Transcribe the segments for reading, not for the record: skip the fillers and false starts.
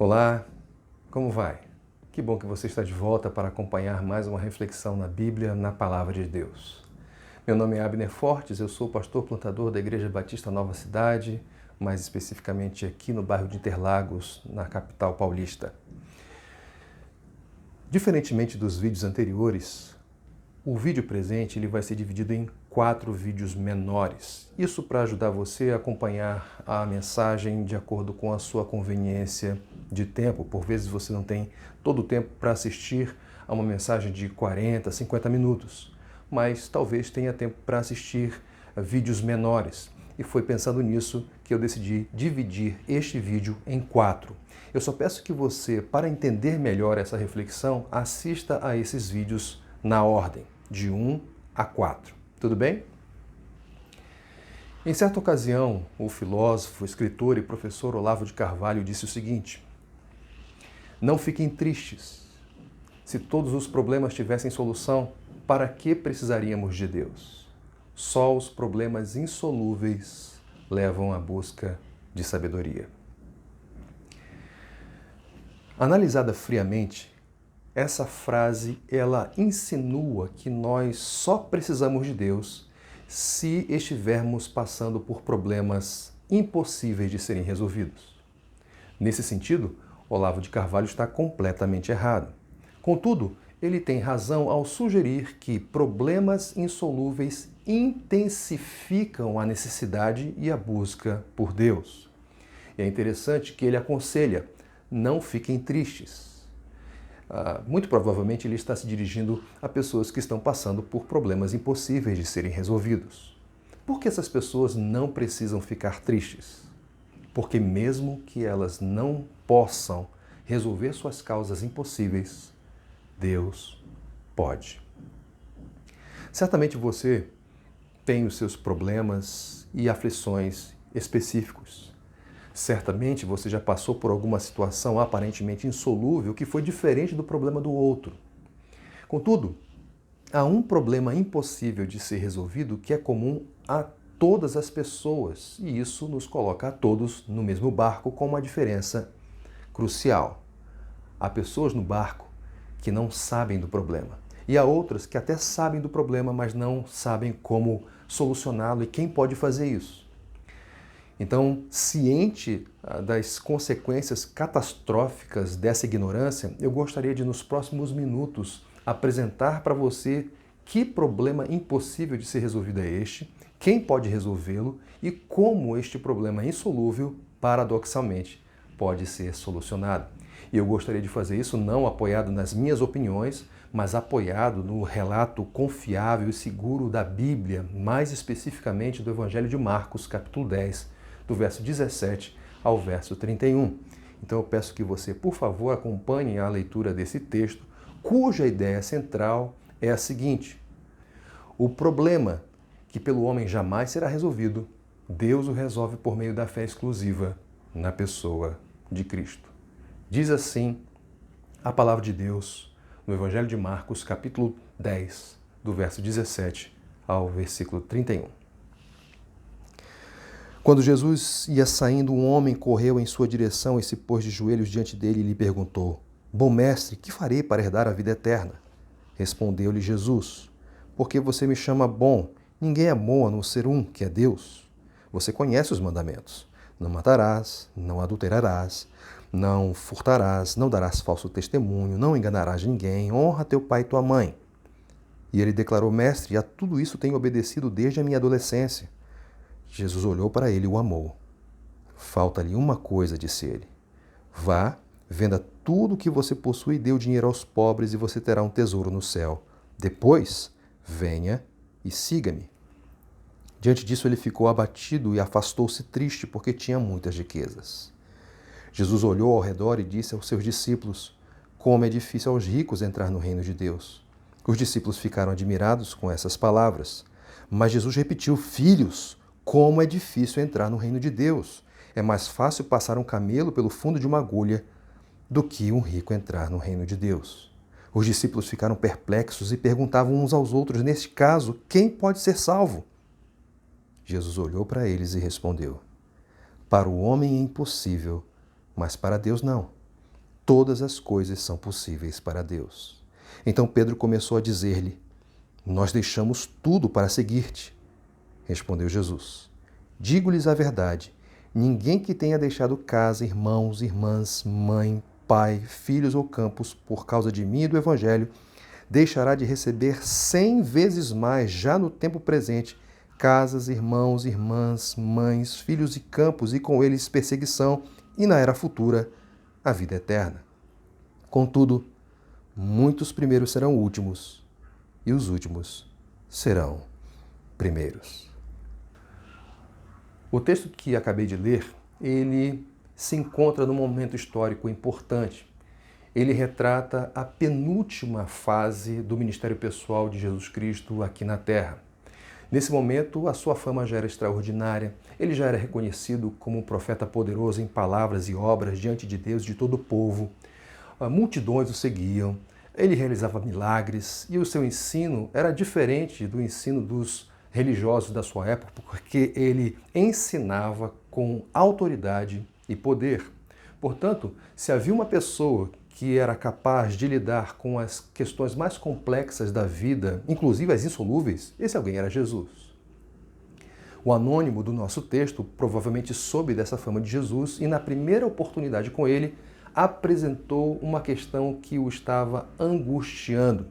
Olá, como vai? Que bom que você está de volta para acompanhar mais uma reflexão na Bíblia, na Palavra de Deus. Meu nome é Abner Fortes, eu sou pastor plantador da Igreja Batista Nova Cidade, mais especificamente aqui no bairro de Interlagos, na capital paulista. Diferentemente dos vídeos anteriores, o vídeo presente ele vai ser dividido em 4 vídeos menores. Isso para ajudar você a acompanhar a mensagem de acordo com a sua conveniência de tempo. Por vezes você não tem todo o tempo para assistir a uma mensagem de 40, 50 minutos, mas talvez tenha tempo para assistir a vídeos menores. E foi pensando nisso que eu decidi dividir este vídeo em 4. Eu só peço que você, para entender melhor essa reflexão, assista a esses vídeos na ordem, de 1 a 4. Tudo bem? Em certa ocasião, o filósofo, escritor e professor Olavo de Carvalho disse o seguinte: não fiquem tristes. Se todos os problemas tivessem solução, para que precisaríamos de Deus? Só os problemas insolúveis levam à busca de sabedoria. Analisada friamente, essa frase, ela insinua que nós só precisamos de Deus se estivermos passando por problemas impossíveis de serem resolvidos. Nesse sentido, Olavo de Carvalho está completamente errado. Contudo, ele tem razão ao sugerir que problemas insolúveis intensificam a necessidade e a busca por Deus. E é interessante que ele aconselha: não fiquem tristes. Muito provavelmente ele está se dirigindo a pessoas que estão passando por problemas impossíveis de serem resolvidos. Por que essas pessoas não precisam ficar tristes? Porque mesmo que elas não possam resolver suas causas impossíveis, Deus pode. Certamente você tem os seus problemas e aflições específicos. Certamente você já passou por alguma situação aparentemente insolúvel que foi diferente do problema do outro. Contudo, há um problema impossível de ser resolvido que é comum a todas as pessoas, e isso nos coloca a todos no mesmo barco com uma diferença crucial. Há pessoas no barco que não sabem do problema, e há outras que até sabem do problema, mas não sabem como solucioná-lo e quem pode fazer isso. Então, ciente das consequências catastróficas dessa ignorância, eu gostaria de, nos próximos minutos, apresentar para você que problema impossível de ser resolvido é este, quem pode resolvê-lo e como este problema insolúvel, paradoxalmente, pode ser solucionado. E eu gostaria de fazer isso não apoiado nas minhas opiniões, mas apoiado no relato confiável e seguro da Bíblia, mais especificamente do Evangelho de Marcos, capítulo 10, do verso 17 ao verso 31. Então eu peço que você, por favor, acompanhe a leitura desse texto, cuja ideia central é a seguinte: o problema que pelo homem jamais será resolvido, Deus o resolve por meio da fé exclusiva na pessoa de Cristo. Diz assim a palavra de Deus no Evangelho de Marcos, capítulo 10, do verso 17 ao versículo 31. Quando Jesus ia saindo, um homem correu em sua direção e se pôs de joelhos diante dele e lhe perguntou: bom mestre, que farei para herdar a vida eterna? Respondeu-lhe Jesus: por que você me chama bom? Ninguém é bom a não ser um, que é Deus. Você conhece os mandamentos: não matarás, não adulterarás, não furtarás, não darás falso testemunho, não enganarás ninguém, honra teu pai e tua mãe. E ele declarou: mestre, a tudo isso tenho obedecido desde a minha adolescência. Jesus olhou para ele e o amou. Falta-lhe uma coisa, disse ele. Vá, venda tudo o que você possui e dê o dinheiro aos pobres e você terá um tesouro no céu. Depois, venha e siga-me. Diante disso, ele ficou abatido e afastou-se triste porque tinha muitas riquezas. Jesus olhou ao redor e disse aos seus discípulos: como é difícil aos ricos entrar no reino de Deus. Os discípulos ficaram admirados com essas palavras. Mas Jesus repetiu: filhos, como é difícil entrar no reino de Deus. É mais fácil passar um camelo pelo fundo de uma agulha do que um rico entrar no reino de Deus. Os discípulos ficaram perplexos e perguntavam uns aos outros: neste caso, quem pode ser salvo? Jesus olhou para eles e respondeu: para o homem é impossível, mas para Deus não. todas as coisas são possíveis para Deus. Então Pedro começou a dizer-lhe: nós deixamos tudo para seguir-te. Respondeu Jesus: digo-lhes a verdade, ninguém que tenha deixado casa, irmãos, irmãs, mãe, pai, filhos ou campos por causa de mim e do Evangelho, deixará de receber 100 vezes mais já no tempo presente casas, irmãos, irmãs, mães, filhos e campos, e com eles perseguição, e na era futura a vida eterna. Contudo, muitos primeiros serão últimos, e os últimos serão primeiros. O texto que acabei de ler, ele se encontra num momento histórico importante. Ele retrata a penúltima fase do ministério pessoal de Jesus Cristo aqui na Terra. Nesse momento, a sua fama já era extraordinária, ele já era reconhecido como um profeta poderoso em palavras e obras diante de Deus e de todo o povo. Multidões o seguiam, ele realizava milagres e o seu ensino era diferente do ensino dos religiosos da sua época, porque ele ensinava com autoridade e poder. Portanto, se havia uma pessoa que era capaz de lidar com as questões mais complexas da vida, inclusive as insolúveis, esse alguém era Jesus. O anônimo do nosso texto provavelmente soube dessa fama de Jesus e, na primeira oportunidade com ele, apresentou uma questão que o estava angustiando.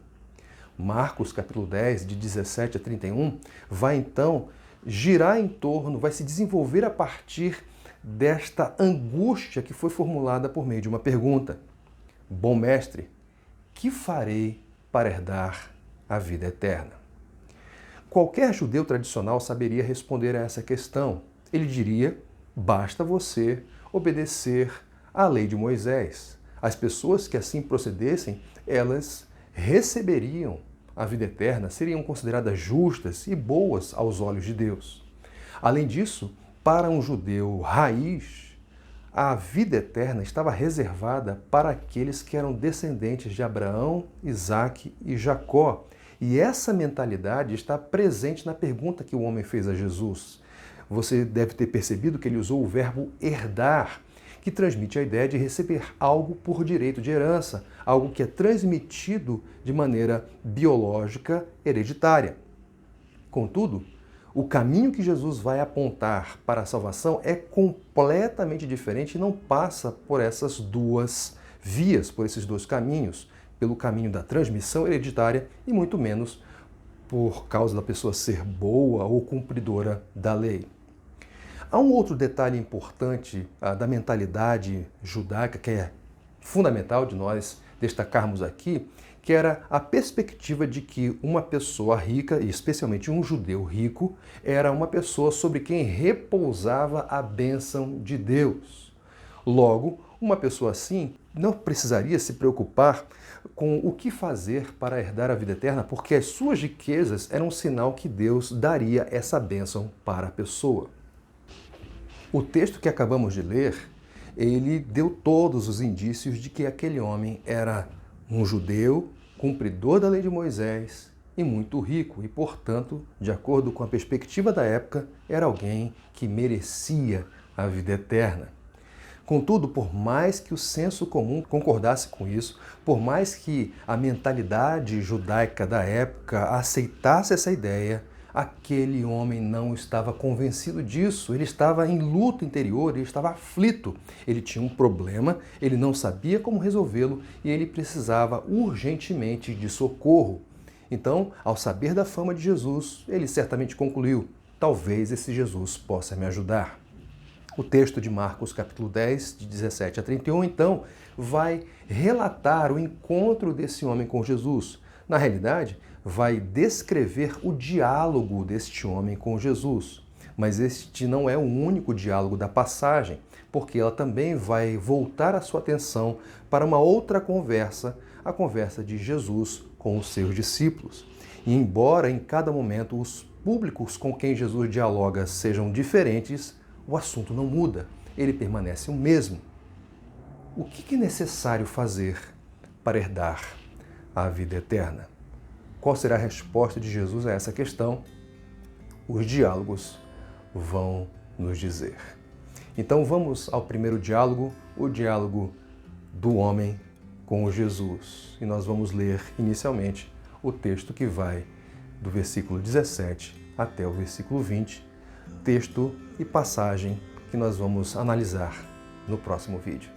Marcos, capítulo 10, de 17 a 31, vai então girar em torno, vai se desenvolver a partir desta angústia que foi formulada por meio de uma pergunta. Bom mestre, que farei para herdar a vida eterna? Qualquer judeu tradicional saberia responder a essa questão. Ele diria: basta você obedecer à lei de Moisés. As pessoas que assim procedessem, elas receberiam a vida eterna, seriam consideradas justas e boas aos olhos de Deus. Além disso, para um judeu raiz, a vida eterna estava reservada para aqueles que eram descendentes de Abraão, Isaque e Jacó. E essa mentalidade está presente na pergunta que o homem fez a Jesus. Você deve ter percebido que ele usou o verbo herdar, que transmite a ideia de receber algo por direito de herança, algo que é transmitido de maneira biológica, hereditária. Contudo, o caminho que Jesus vai apontar para a salvação é completamente diferente e não passa por essas duas vias, por esses dois caminhos, pelo caminho da transmissão hereditária e muito menos por causa da pessoa ser boa ou cumpridora da lei. Há um outro detalhe importante da mentalidade judaica que é fundamental de nós destacarmos aqui, que era a perspectiva de que uma pessoa rica, e especialmente um judeu rico, era uma pessoa sobre quem repousava a bênção de Deus. Logo, uma pessoa assim não precisaria se preocupar com o que fazer para herdar a vida eterna, porque as suas riquezas eram um sinal que Deus daria essa bênção para a pessoa. O texto que acabamos de ler, ele deu todos os indícios de que aquele homem era um judeu, cumpridor da lei de Moisés e muito rico, e, portanto, de acordo com a perspectiva da época, era alguém que merecia a vida eterna. Contudo, por mais que o senso comum concordasse com isso, por mais que a mentalidade judaica da época aceitasse essa ideia, aquele homem não estava convencido disso, ele estava em luta interior, ele estava aflito, ele tinha um problema, ele não sabia como resolvê-lo e ele precisava urgentemente de socorro. Então, ao saber da fama de Jesus, ele certamente concluiu: talvez esse Jesus possa me ajudar. O texto de Marcos, capítulo 10, de 17 a 31, então, vai relatar o encontro desse homem com Jesus. Na realidade, vai descrever o diálogo deste homem com Jesus. Mas este não é o único diálogo da passagem, porque ela também vai voltar a sua atenção para uma outra conversa, a conversa de Jesus com os seus discípulos. E embora em cada momento os públicos com quem Jesus dialoga sejam diferentes, o assunto não muda, ele permanece o mesmo. O que é necessário fazer para herdar a vida eterna? Qual será a resposta de Jesus a essa questão? Os diálogos vão nos dizer. Então vamos ao primeiro diálogo, o diálogo do homem com Jesus. E nós vamos ler inicialmente o texto que vai do versículo 17 até o versículo 20, texto e passagem que nós vamos analisar no próximo vídeo.